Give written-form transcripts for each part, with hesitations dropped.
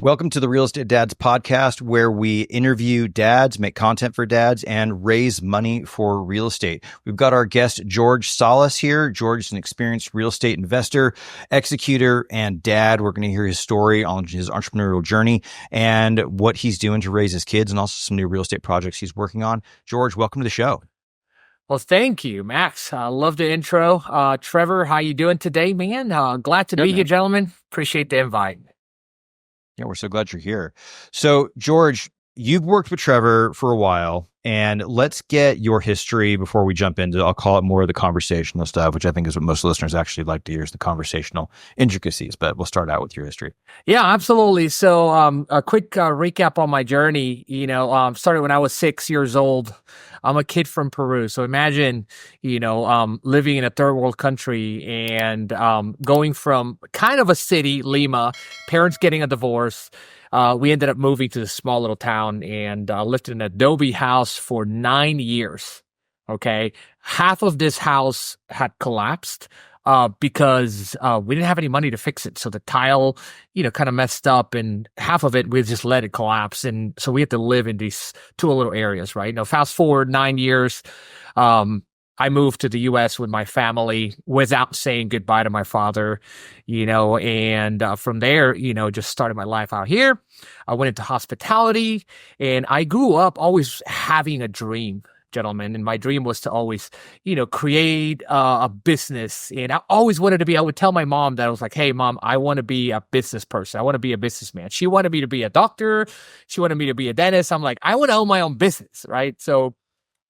Welcome to the Real Estate Dads podcast, where we interview dads, make content for dads, and raise money for real estate. We've got our guest, George Salas, here. George is an experienced real estate investor, executor, and dad. We're going to hear his story on his entrepreneurial journey and what he's doing to raise his kids, and also some new real estate projects he's working on. George, welcome to the show. Well, thank you, Max. I love the intro. Trevor, how you doing today, man? Glad to be here, gentlemen. Appreciate the invite. Yeah, we're so glad you're here. So, George, you've worked with Trevor for a while, and let's get your history before we jump into, I'll call it more of the conversational stuff, which I think is what most listeners actually like to hear, is the conversational intricacies, but we'll start out with your history. Yeah, absolutely. So a quick recap on my journey, started when I was 6 years old. I'm a kid from Peru. So imagine, living in a third world country and going from kind of a city, Lima, parents getting a divorce. We ended up moving to this small little town and lived in an Adobe house for 9 years. Okay. Half of this house had collapsed because we didn't have any money to fix it. So the tile, kind of messed up, and half of it, we just let it collapse. And so we had to live in these two little areas, right? Now, fast forward 9 years, I moved to the U.S. with my family without saying goodbye to my father, and from there, just started my life out here. I went into hospitality, and I grew up always having a dream, gentlemen. And my dream was to always, create a business. And I always wanted to I would tell my mom that I was like, hey, Mom, I want to be a business person. I want to be a businessman. She wanted me to be a doctor. She wanted me to be a dentist. I'm like, I want to own my own business, right? So,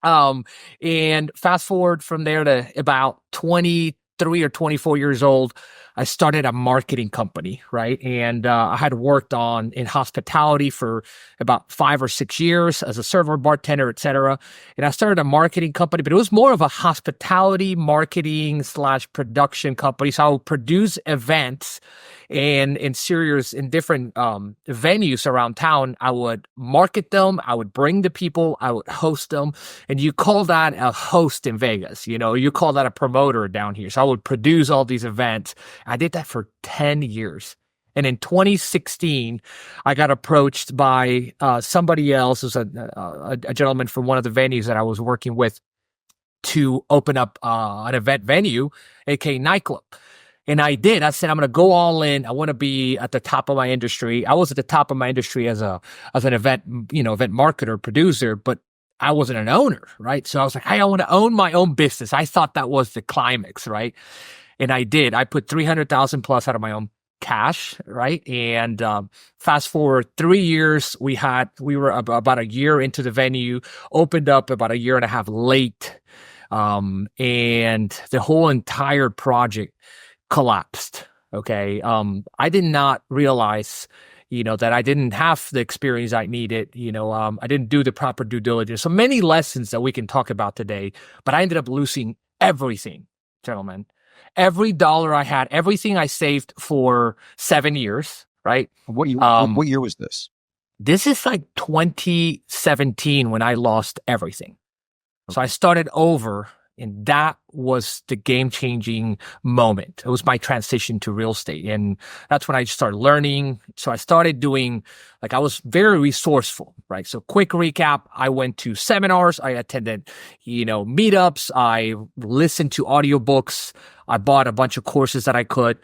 and fast forward from there to about 23 or 24 years old, I started a marketing company, right? And I had worked in hospitality for about 5 or 6 years as a server, bartender, etc. And I started a marketing company, but it was more of a hospitality marketing / production company. So I would produce events and in series in different venues around town. I would market them. I would bring the people. I would host them. And you call that a host in Vegas. You call that a promoter down here. So I would produce all these events. I did that for 10 years. And in 2016, I got approached by somebody else, who's a gentleman from one of the venues that I was working with, to open up an event venue, aka nightclub. And I did. I said, I'm going to go all in. I want to be at the top of my industry. I was at the top of my industry as an event marketer, producer, but I wasn't an owner, right? So I was like, hey, I want to own my own business. I thought that was the climax, right? And I did. I put 300,000 plus out of my own cash, right? And fast forward 3 years, we were about a year into the venue, opened up about a year and a half late, and the whole entire project collapsed. Okay. I did not realize, that I didn't have the experience I needed. I didn't do the proper due diligence. So many lessons that we can talk about today, but I ended up losing everything, gentlemen. Every dollar I had, everything I saved for 7 years, right? What year was this? This is like 2017 when I lost everything. Okay. So I started over. And that was the game-changing moment. It was my transition to real estate. And that's when I started learning. So I started doing, I was very resourceful, right? So quick recap, I went to seminars. I attended, meetups. I listened to audiobooks. I bought a bunch of courses that I could.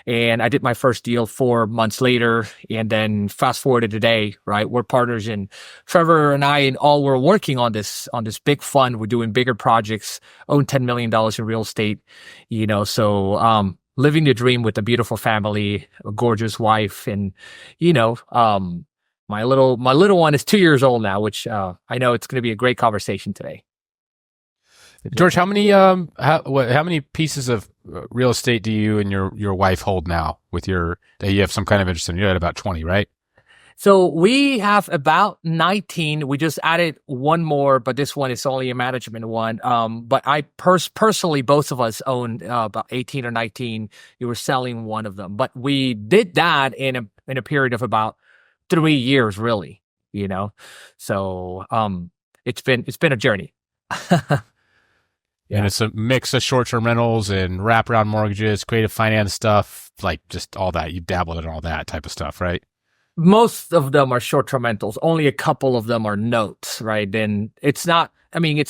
And I did my first deal 4 months later. And then fast forward to today, right? We're partners, and Trevor and I and all we're working on this big fund. We're doing bigger projects, own $10 million in real estate, so living the dream with a beautiful family, a gorgeous wife. And, my little one is 2 years old now, which I know it's going to be a great conversation today. George, how many pieces of real estate do you and your wife hold now that you have some kind of interest in? You're at about 20, right? So we have about 19. We just added one more, but this one is only a management one. But I personally, both of us own about 18 or 19. We were selling one of them, but we did that in a period of about 3 years, really. So it's been a journey. Yeah. And it's a mix of short-term rentals and wraparound mortgages, creative finance stuff, like just all that. You dabbled in all that type of stuff, right? Most of them are short-term rentals. Only a couple of them are notes, right? And it's not. I mean,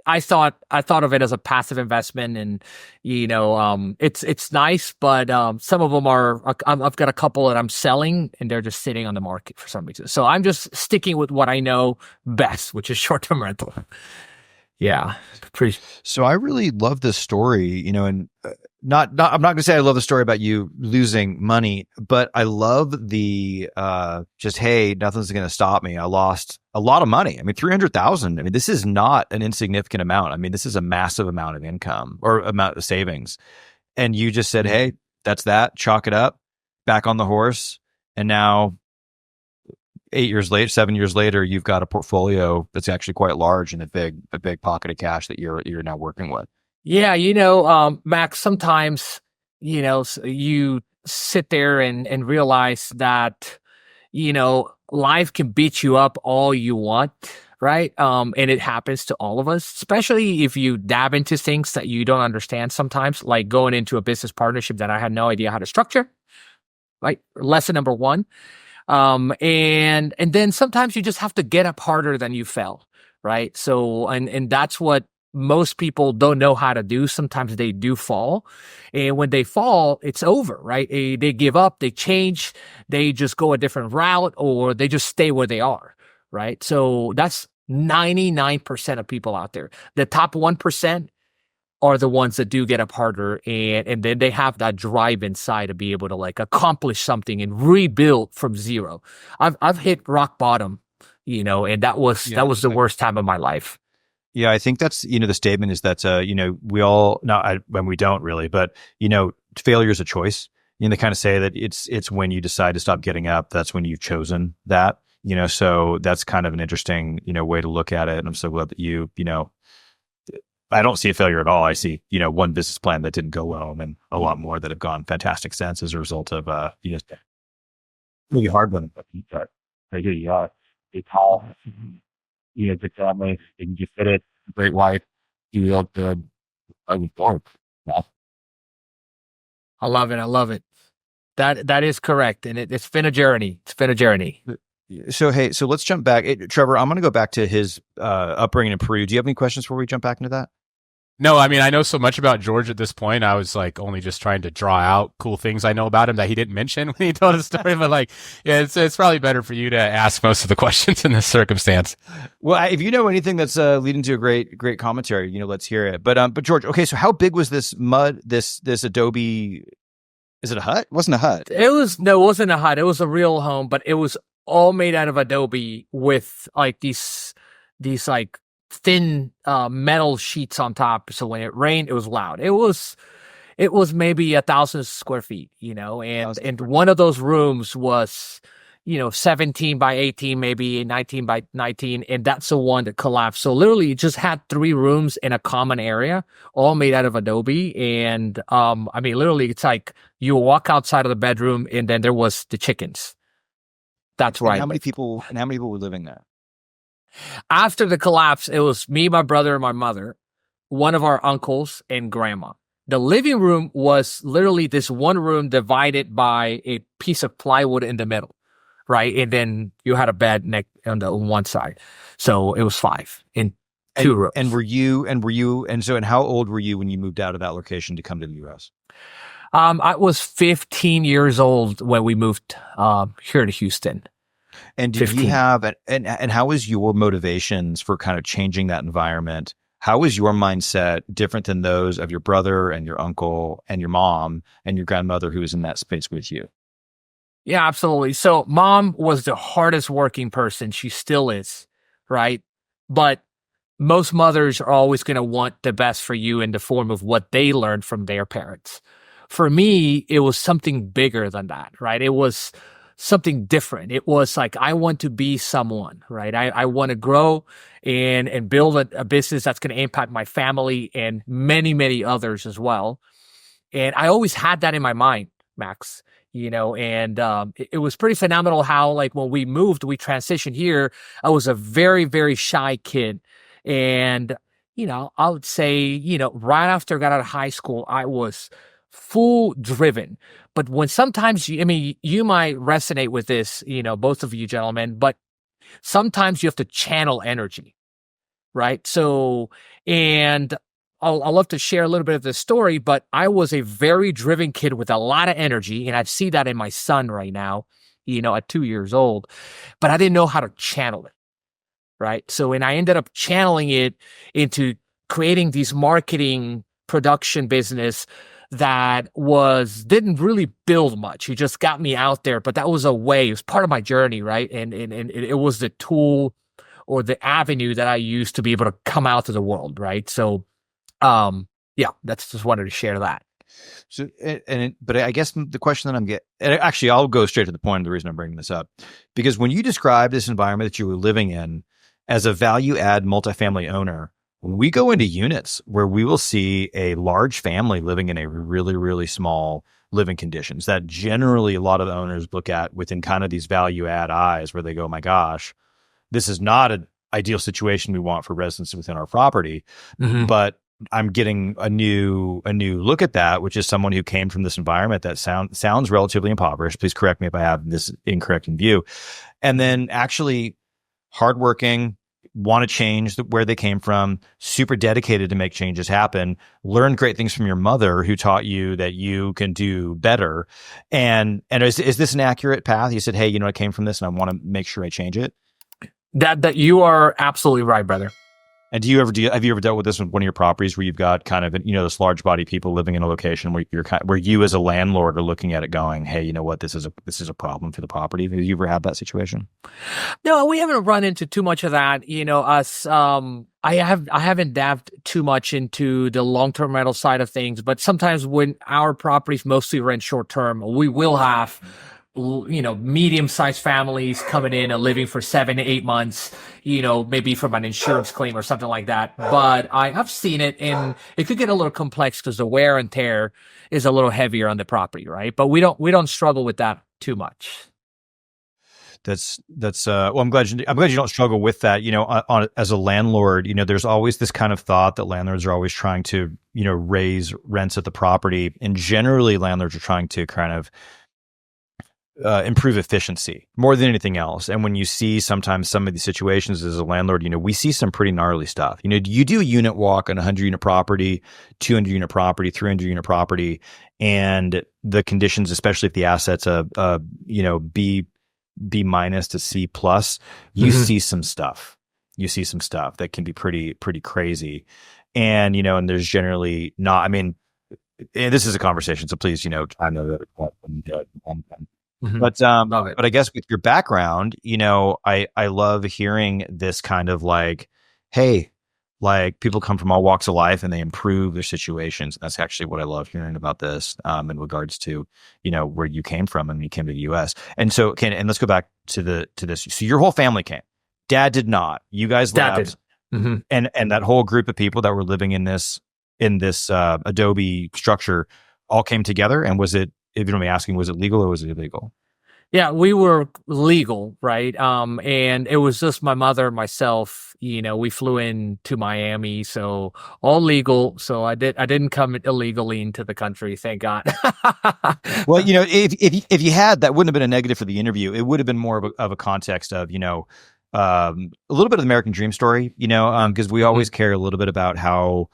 I thought of it as a passive investment, and it's nice, but some of them are. I've got a couple that I'm selling, and they're just sitting on the market for some reason. So I'm just sticking with what I know best, which is short-term rental. Yeah, pretty. So I really love this story, and I'm not going to say I love the story about you losing money, but I love the just, hey, nothing's going to stop me. I lost a lot of money. I mean, 300,000. I mean, this is not an insignificant amount. I mean, this is a massive amount of income or amount of savings. And you just said, hey, that's that. Chalk it up, back on the horse. And now 7 years later, you've got a portfolio that's actually quite large and a big pocket of cash that you're now working with. Yeah, Max, sometimes, you sit there and realize that, life can beat you up all you want, right? And it happens to all of us, especially if you dab into things that you don't understand sometimes, like going into a business partnership that I had no idea how to structure, right? Lesson number one. And then sometimes you just have to get up harder than you fell, right? So, and that's what most people don't know how to do. Sometimes they do fall. And when they fall, it's over, right? They give up, they change, they just go a different route, or they just stay where they are, right? So that's 99% of people out there. The top 1% are the ones that do get up harder, and then they have that drive inside to be able to like accomplish something and rebuild from zero. I've hit rock bottom, and that was the worst time of my life. Yeah, I think that's, the statement is that, we all, when we don't really, but, failure is a choice. They kind of say that it's when you decide to stop getting up, that's when you've chosen that, so that's kind of an interesting, way to look at it. And I'm so glad that I don't see a failure at all. I see, one business plan that didn't go well and a lot more that have gone fantastic sense as a result of, really hard one. But it's all, good family, and you fit it, great wife, you look good. I was born. Yeah. I love it. That is correct. And it's been a journey. So, hey, let's jump back. Trevor, I'm going to go back to his upbringing in Peru. Do you have any questions before we jump back into that? No, I mean, I know so much about George at this point. I was like only just trying to draw out cool things I know about him that he didn't mention when he told his story. But like, yeah, it's probably better for you to ask most of the questions in this circumstance. Well, if you know anything that's leading to a great commentary, let's hear it. But George, okay, so how big was this this Adobe? Is it a hut? It wasn't a hut. It wasn't a hut. It was a real home, but it was all made out of Adobe with like these like thin metal sheets on top. So when it rained, it was loud. It was maybe 1,000 square feet, and one of those rooms was, 17 by 18, maybe 19 by 19. And that's the one that collapsed. So literally it just had 3 rooms in a common area, all made out of Adobe. And, I mean, literally it's like you walk outside of the bedroom and then there was the chickens. That's right. And how many people were living there? After the collapse, it was me, my brother, and my mother, one of our uncles, and grandma. The living room was literally this one room divided by a piece of plywood in the middle, right? And then you had a bed on the one side. So it was 5 in 2 rooms. And how old were you when you moved out of that location to come to the U.S.? I was 15 years old when we moved here to Houston. And did 15. You have, and how was your motivations for kind of changing that environment? How was your mindset different than those of your brother and your uncle and your mom and your grandmother who was in that space with you? Yeah, absolutely. So mom was the hardest working person. She still is, right? But most mothers are always going to want the best for you in the form of what they learned from their parents. For me, it was something bigger than that, right? It was something different. It was like, I want to be someone, right? I want to grow and build a business that's going to impact my family and many, many others as well. And I always had that in my mind, Max, and it was pretty phenomenal how, like, when we transitioned here, I was a very, very shy kid. And, I would say, right after I got out of high school, I was full driven. But when sometimes you might resonate with this, both of you gentlemen, but sometimes you have to channel energy, right? So, and I'll love to share a little bit of this story, but I was a very driven kid with a lot of energy, and I see that in my son right now, at 2 years old, but I didn't know how to channel it, right? So, and I ended up channeling it into creating these marketing production business that didn't really build much. He just got me out there, but that was a way. It was part of my journey, right? And it was the tool or the avenue that I used to be able to come out to the world, right? So, that's just wanted to share that. So, but I guess the question that I'm getting, actually, I'll go straight to the point of the reason I'm bringing this up, because when you describe this environment that you were living in as a value add multifamily owner, we go into units where we will see a large family living in a really, really small living conditions that generally a lot of owners look at within kind of these value add eyes where they go, my gosh, this is not an ideal situation we want for residents within our property. Mm-hmm. But I'm getting a new look at that, which is someone who came from this environment that sounds relatively impoverished. Please correct me if I have this incorrect in view. And then actually hardworking, want to change where they came from, super dedicated to make changes happen, learned great things from your mother who taught you that you can do better. And is this an accurate path? You said, hey, I came from this and I want to make sure I change it. That you are absolutely right, brother. And have you ever dealt with this with one of your properties where you've got kind of, this large body of people living in a location where where you as a landlord are looking at it going, hey, you know what, this is a problem for the property. Have you ever had that situation? No, we haven't run into too much of that. I haven't dived too much into the long-term rental side of things, but sometimes when our properties mostly rent short-term, we will have medium-sized families coming in and living for 7 to 8 months, maybe from an insurance claim or something like that. But I have seen it, and it could get a little complex because the wear and tear is a little heavier on the property, right? But we don't struggle with that too much. Well, I'm glad you don't struggle with that. As a landlord, there's always this kind of thought that landlords are always trying to, raise rents at the property, and generally landlords are trying to kind of improve efficiency more than anything else. And when you see sometimes some of these situations as a landlord, we see some pretty gnarly stuff. You do a unit walk on a 100-unit property, 200-unit property, 300-unit property, and the conditions, especially if the asset's B minus to C plus, you see some stuff. You see some stuff that can be pretty crazy. And, and there's generally not, and this is a conversation, so please, I know that. But I guess with your background, I love hearing this kind of like, hey, like people come from all walks of life and they improve their situations. That's actually what I love hearing about this in regards to, where you came from and you came to the US. And so and let's go back to this. So your whole family came. Dad did not. You guys left. Mm-hmm. And that whole group of people that were living in this Adobe structure all came together. And was it, if you don't mind me asking, was it legal or was it illegal? Yeah, we were legal, right? And it was just my mother and myself. We flew in to Miami, so all legal. So I didn't come illegally into the country, thank God. Well, if you had, that wouldn't have been a negative for the interview. It would have been more of a context of, a little bit of the American dream story, because we always care a little bit about how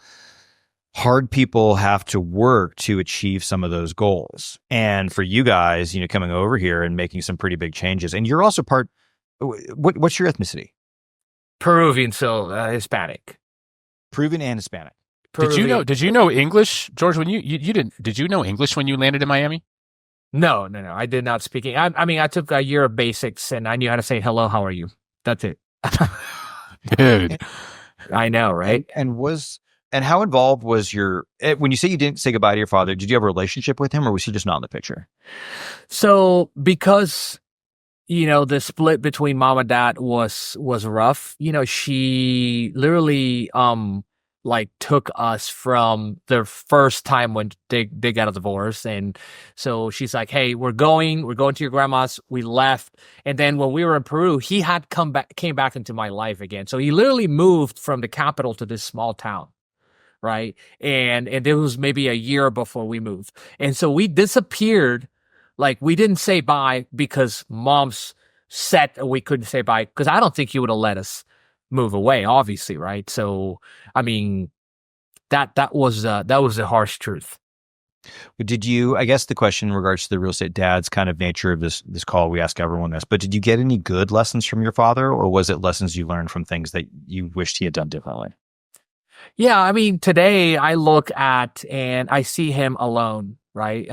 hard people have to work to achieve some of those goals. And for you guys, coming over here and making some pretty big changes. And you're also what's your ethnicity? Peruvian, so Hispanic. Peruvian and Hispanic. Peruvian. Did you know English, George, when you didn't, did you know English when you landed in Miami? No. I did not speak. I took a year of basics and I knew how to say hello, how are you? That's it. Dude. I know, right? And how involved was when you say you didn't say goodbye to your father, did you have a relationship with him or was he just not in the picture? So because, the split between mom and dad was rough, she literally, took us from the first time when they got a divorce. And so she's like, hey, we're going to your grandma's. We left. And then when we were in Peru, he had came back into my life again. So he literally moved from the capital to this small town. right? And it was maybe a year before we moved. And so we disappeared. Like, we didn't say bye because mom's set we couldn't say bye, because I don't think he would have let us move away, obviously, right? So, I mean, that was the harsh truth. Did you, I guess the question in regards to the real estate dad's kind of nature of this call, we ask everyone this, but did you get any good lessons from your father, or was it lessons you learned from things that you wished he had done differently? Yeah, I mean, today I look at and I see him alone, right?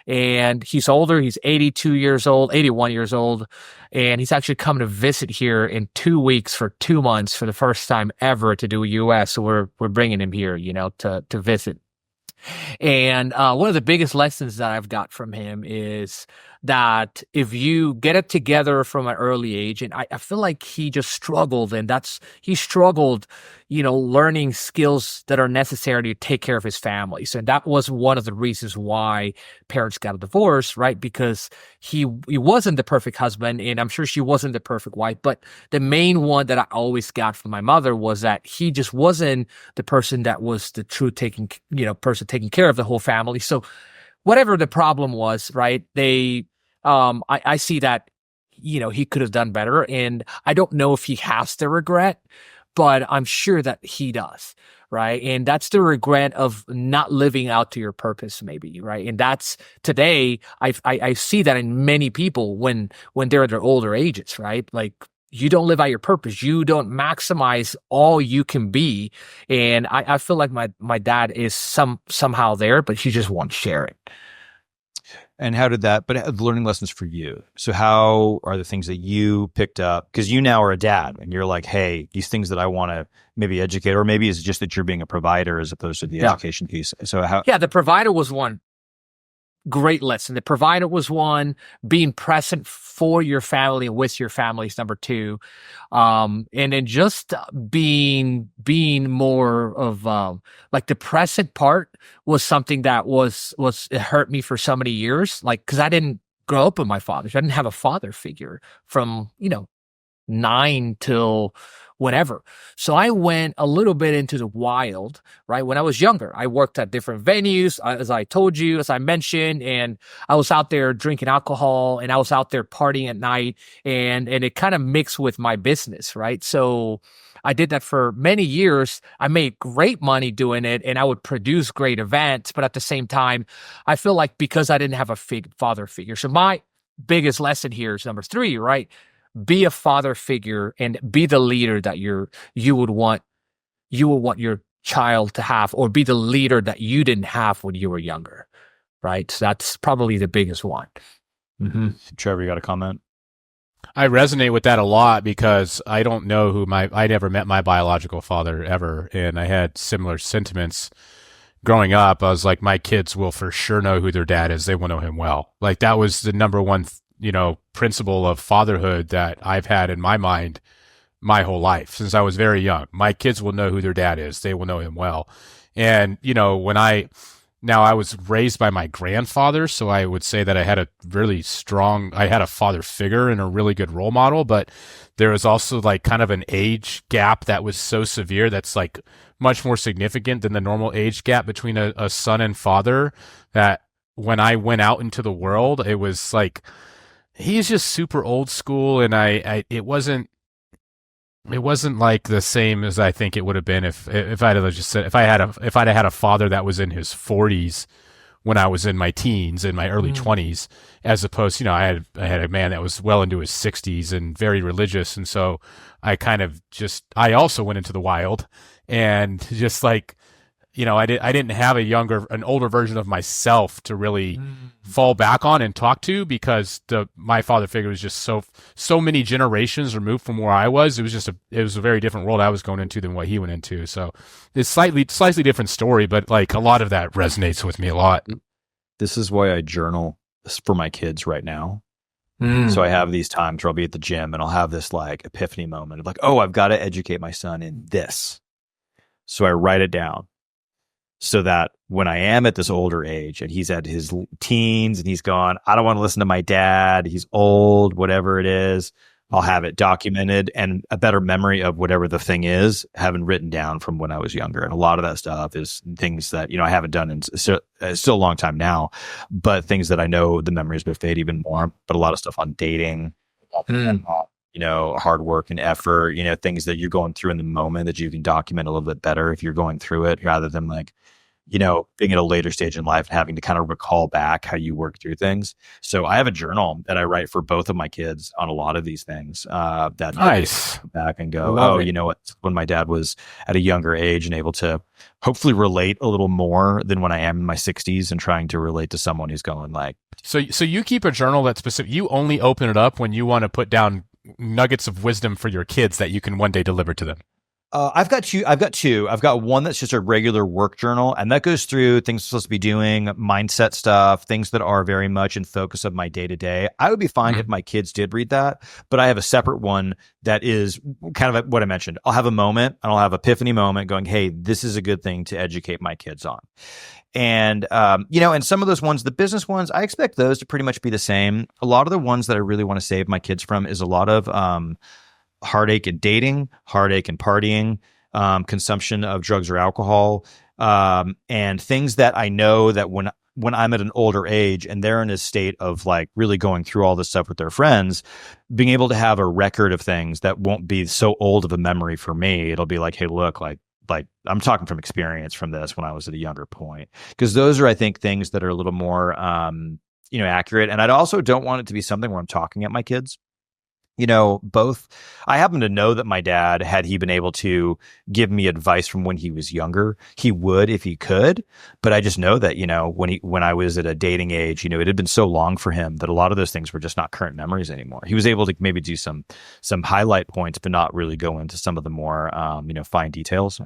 And he's older. He's 82 years old, 81 years old, and he's actually coming to visit here in 2 weeks for 2 months for the first time ever to do a US. So we're bringing him here, to visit. And one of the biggest lessons that I've got from him is that if you get it together from an early age, and I feel like he just struggled, and he struggled, learning skills that are necessary to take care of his family. So that was one of the reasons why parents got a divorce, right? Because he wasn't the perfect husband, and I'm sure she wasn't the perfect wife. But the main one that I always got from my mother was that he just wasn't the person that was the true person taking care of the whole family. So whatever the problem was, right? I see that, he could have done better, and I don't know if he has the regret, but I'm sure that he does, right? And that's the regret of not living out to your purpose, maybe, right? And that's today, I see that in many people when they're at their older ages, right? Like, you don't live out your purpose. You don't maximize all you can be. And I feel like my dad is somehow there, but he just won't share it. And how did that, but learning lessons for you. So how are the things that you picked up? Because you now are a dad and you're like, hey, these things that I want to maybe educate, or maybe it's just that you're being a provider as opposed to the education piece. So how? Yeah, the provider was one great lesson. The provider was one. Being present for your family and with your family is number two. And then just being more of like the present part was something that it hurt me for so many years. Like, because I didn't grow up with my father. I didn't have a father figure from 9 till whatever. So I went a little bit into the wild, right? When I was younger, I worked at different venues, as I told you, as I mentioned, and I was out there drinking alcohol, and I was out there partying at night, and it kind of mixed with my business, right? So I did that for many years. I made great money doing it, and I would produce great events, but at the same time, I feel like because I didn't have a father figure. So my biggest lesson here is number 3, right? Be a father figure and be the leader that you would want your child to have, or be the leader that you didn't have when you were younger, right? So that's probably the biggest one. Mm-hmm. Trevor, you got a comment? I resonate with that a lot because I don't know I never met my biological father ever, and I had similar sentiments growing up. I was like, my kids will for sure know who their dad is. They will know him well. Like, that was the number one principle of fatherhood that I've had in my mind my whole life since I was very young. My kids will know who their dad is. They will know him well. And, I was raised by my grandfather, so I would say that I had a father figure and a really good role model, but there was also like kind of an age gap that was so severe that's like much more significant than the normal age gap between a son and father, that when I went out into the world, it was like, he's just super old school, and it wasn't like the same as I think it would have been if I'd have just said, if I'd have had a father that was in his 40s when I was in my teens, in my early 20s, as opposed to, I had a man that was well into his 60s and very religious, and so I I also went into the wild and just like, I didn't have an older version of myself to really fall back on and talk to, because my father figure was just so many generations removed from where I was. It was a very different world I was going into than what he went into. So it's slightly different story, but like a lot of that resonates with me a lot. This is why I journal for my kids right now. So I have these times where I'll be at the gym and I'll have this like epiphany moment of like, oh, I've got to educate my son in this. So I write it down, so that when I am at this older age and he's at his teens and he's gone, I don't want to listen to my dad, he's old, whatever it is, I'll have it documented and a better memory of whatever the thing is, having written down from when I was younger. And a lot of that stuff is things that, I haven't done in still a long time now, but things that I know the memories will fade even more. But a lot of stuff on dating, hard work and effort, things that you're going through in the moment that you can document a little bit better if you're going through it rather than like, being at a later stage in life and having to kind of recall back how you work through things. So I have a journal that I write for both of my kids on a lot of these things, that nice. Back and go, you know what, when my dad was at a younger age and able to hopefully relate a little more than when I am in my 60s and trying to relate to someone who's going like. So you keep a journal that's specific. You only open it up when you want to put down nuggets of wisdom for your kids that you can one day deliver to them. I've got two. I've got one that's just a regular work journal, and that goes through things I'm supposed to be doing, mindset stuff, things that are very much in focus of my day to day. I would be fine if my kids did read that, but I have a separate one that is kind of what I mentioned. I'll have a moment and I'll have epiphany moment going, hey, this is a good thing to educate my kids on. And, and some of those ones, the business ones, I expect those to pretty much be the same. A lot of the ones that I really want to save my kids from is a lot of, heartache in dating, heartache in partying, consumption of drugs or alcohol, and things that I know that when I'm at an older age and they're in a state of like really going through all this stuff with their friends, being able to have a record of things that won't be so old of a memory for me. It'll be like, hey, look, like I'm talking from experience from this when I was at a younger point, because those are, I think, things that are a little more, accurate. And I also don't want it to be something where I'm talking at my kids. Both. I happen to know that my dad, had he been able to give me advice from when he was younger, he would if he could. But I just know that, when I was at a dating age, it had been so long for him that a lot of those things were just not current memories anymore. He was able to maybe do some highlight points, but not really go into some of the more, fine details.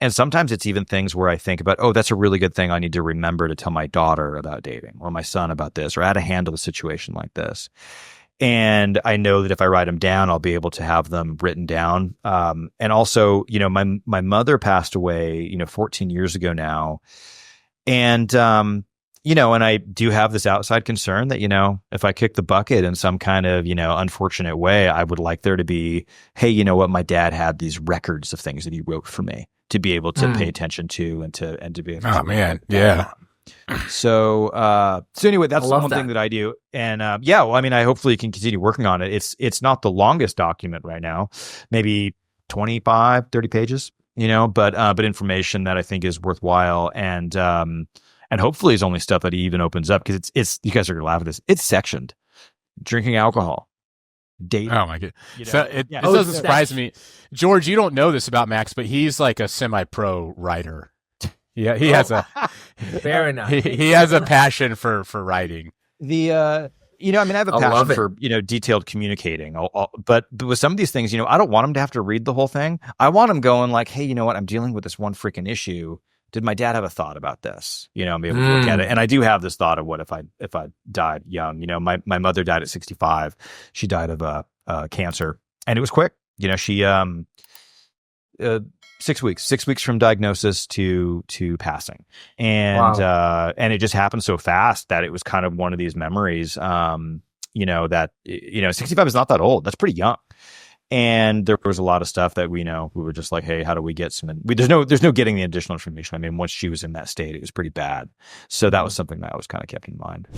And sometimes it's even things where I think about, oh, that's a really good thing I need to remember to tell my daughter about dating, or my son about this, or how to handle a situation like this. And I know that if I write them down, I'll be able to have them written down. And also, my mother passed away, 14 years ago now. And, and I do have this outside concern that, if I kick the bucket in some kind of, unfortunate way, I would like there to be, hey, you know what, my dad had these records of things that he wrote for me to be able to pay attention to and to be able to. Oh man. Yeah. So anyway, that's the one thing that I do. And I hopefully can continue working on it. It's not the longest document right now, maybe 25, 30 pages, but information that I think is worthwhile. And hopefully is only stuff that he even opens up, because it's you guys are going to laugh at this. It's sectioned. Drinking alcohol. Dating. Oh my god! So it doesn't surprise me, George. You don't know this about Max, but he's like a semi-pro writer. Yeah, he has a fair enough. He has a passion for writing. I have a passion for detailed communicating. But with some of these things, I don't want him to have to read the whole thing. I want him going like, hey, you know what? I'm dealing with this one freaking issue. Did my dad have a thought about this? Be able to look at it. And I do have this thought of what if I died young. My mother died at 65. She died of cancer, and it was quick. She 6 weeks from diagnosis to passing, and wow. And it just happened so fast that it was kind of one of these memories. That 65 is not that old. That's pretty young. And there was a lot of stuff that we were just like, hey, how do we get some? There's no getting the additional information. I mean, once she was in that state, it was pretty bad. So that was something that I always kind of kept in mind.